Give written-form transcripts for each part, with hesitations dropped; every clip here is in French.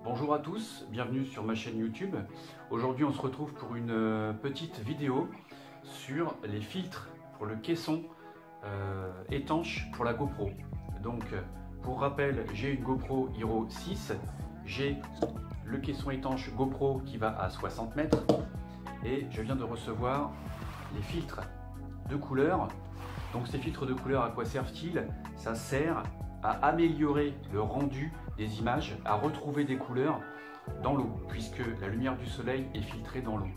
Bonjour à tous, bienvenue sur ma chaîne YouTube. Aujourd'hui on se retrouve pour une petite vidéo sur les filtres pour le caisson étanche pour la GoPro. Donc pour rappel, j'ai une GoPro Hero 6, j'ai le caisson étanche GoPro qui va à 60 mètres et je viens de recevoir les filtres de couleur. Donc ces filtres de couleur, à quoi servent-ils? Ça sert à améliorer le rendu des images, à retrouver des couleurs dans l'eau, puisque la lumière du soleil est filtrée dans l'eau.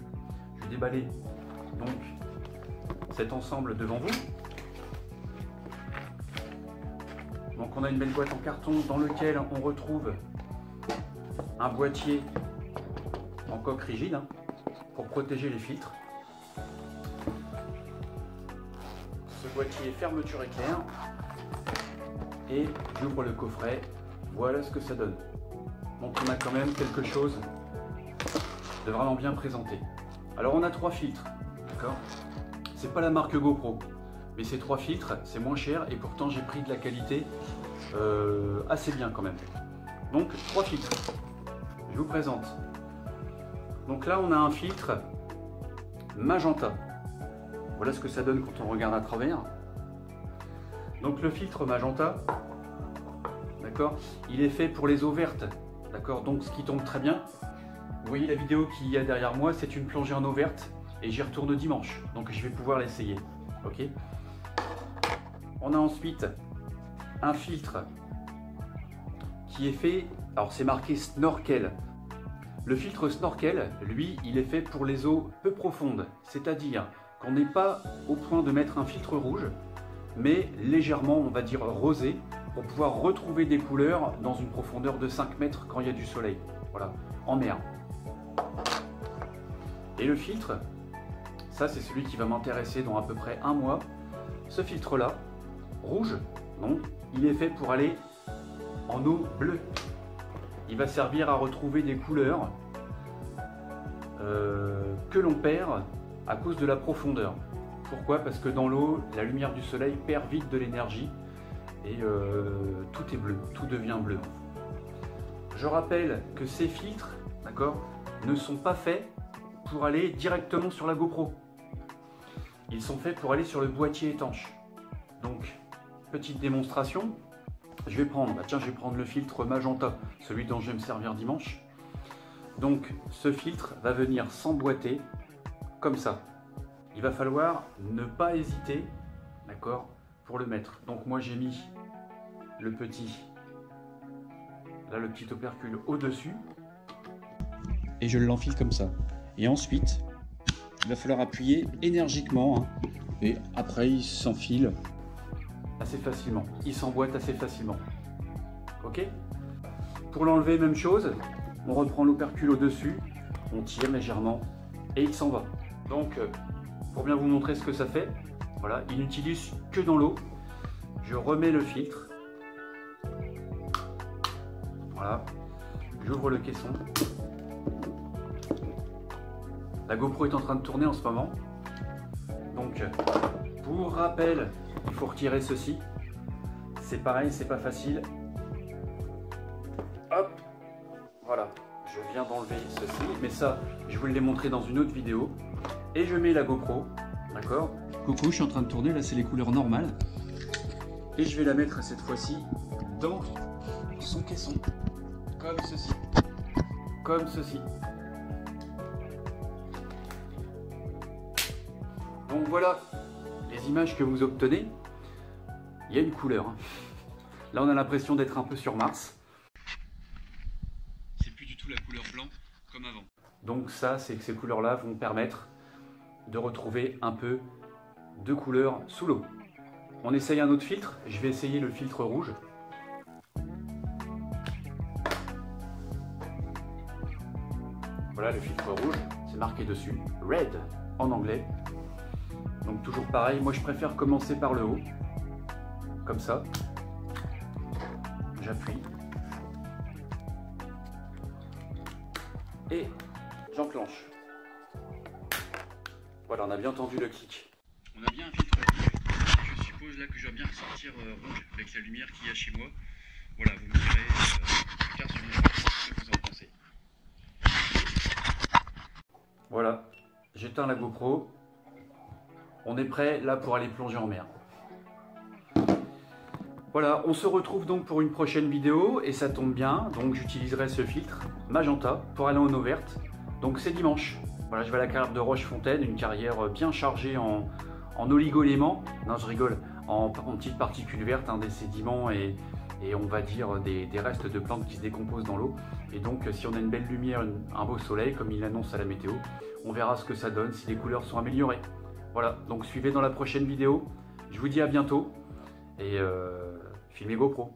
Je vais déballer donc cet ensemble devant vous. Donc on a une belle boîte en carton dans lequel on retrouve un boîtier en coque rigide pour protéger les filtres. Ce boîtier fermeture éclair. Et j'ouvre le coffret, voilà ce que ça donne. Donc on a quand même quelque chose de vraiment bien présenté. Alors on a 3 filtres, d'accord? C'est pas la marque GoPro, mais ces 3 filtres, c'est moins cher et pourtant j'ai pris de la qualité assez bien quand même. Donc 3 filtres, je vous présente. Donc là on a un filtre magenta. Voilà ce que ça donne quand on regarde à travers. Donc le filtre magenta, d'accord, il est fait pour les eaux vertes, d'accord, donc ce qui tombe très bien. Vous voyez la vidéo qu'il y a derrière moi, c'est une plongée en eau verte et j'y retourne dimanche, donc je vais pouvoir l'essayer, ok. On a ensuite un filtre qui est fait, alors c'est marqué snorkel. Le filtre snorkel, lui, il est fait pour les eaux peu profondes, c'est-à-dire qu'on n'est pas au point de mettre un filtre rouge, mais légèrement, on va dire rosé, pour pouvoir retrouver des couleurs dans une profondeur de 5 mètres quand il y a du soleil, voilà, en mer. Et le filtre, ça c'est celui qui va m'intéresser dans à peu près un mois. Ce filtre-là, rouge, non, il est fait pour aller en eau bleue. Il va servir à retrouver des couleurs que l'on perd à cause de la profondeur. Pourquoi? Parce que dans l'eau, la lumière du soleil perd vite de l'énergie et tout est bleu, tout devient bleu. Je rappelle que ces filtres, d'accord, ne sont pas faits pour aller directement sur la GoPro. Ils sont faits pour aller sur le boîtier étanche. Donc, petite démonstration, je vais prendre, je vais prendre le filtre magenta, celui dont je vais me servir dimanche. Donc, ce filtre va venir s'emboîter comme ça. Il va falloir ne pas hésiter, d'accord, pour le mettre. Donc moi j'ai mis le petit opercule au-dessus et je l'enfile comme ça. Et ensuite, il va falloir appuyer énergiquement et après il s'enfile assez facilement. Il s'emboîte assez facilement. Ok? Pour l'enlever, même chose, on reprend l'opercule au-dessus, on tire légèrement et il s'en va. Donc pour bien vous montrer ce que ça fait, voilà, il n'utilise que dans l'eau. Je remets le filtre. Voilà, j'ouvre le caisson. La GoPro est en train de tourner en ce moment. Donc, pour rappel, il faut retirer ceci. C'est pareil, c'est pas facile. Hop, voilà, je viens d'enlever ceci, mais ça, je vous l'ai montré dans une autre vidéo. Et je mets la GoPro, d'accord? Coucou, je suis en train de tourner, là c'est les couleurs normales. Et je vais la mettre cette fois-ci dans son caisson, comme ceci. Comme ceci. Donc voilà les images que vous obtenez. Il y a une couleur. Là on a l'impression d'être un peu sur Mars. C'est plus du tout la couleur blanc comme avant. Donc ça, c'est que ces couleurs-là vont permettre de retrouver un peu de couleur sous l'eau. On essaye un autre filtre. Je vais essayer le filtre rouge. Voilà le filtre rouge, c'est marqué dessus, Red en anglais. Donc toujours pareil, moi je préfère commencer par le haut, comme ça. J'appuie. Et j'enclenche. Voilà, on a bien entendu le clic. On a bien un filtre rouge. Je suppose là que je dois bien ressortir rouge avec la lumière qu'il y a chez moi. Voilà, vous me direz plus tard sur ce que vous en pensez. j'éteins la GoPro. On est prêt là pour aller plonger en mer. Voilà, on se retrouve donc pour une prochaine vidéo et ça tombe bien, donc j'utiliserai ce filtre magenta pour aller en eau verte. Donc c'est dimanche. Voilà, je vais à la carrière de Rochefontaine, une carrière bien chargée en oligoéléments. Non, je rigole, en petites particules vertes, des sédiments et on va dire des restes de plantes qui se décomposent dans l'eau. Et donc si on a une belle lumière, un beau soleil, comme il l'annonce à la météo, on verra ce que ça donne, si les couleurs sont améliorées. Voilà, donc suivez dans la prochaine vidéo. Je vous dis à bientôt et filmez GoPro.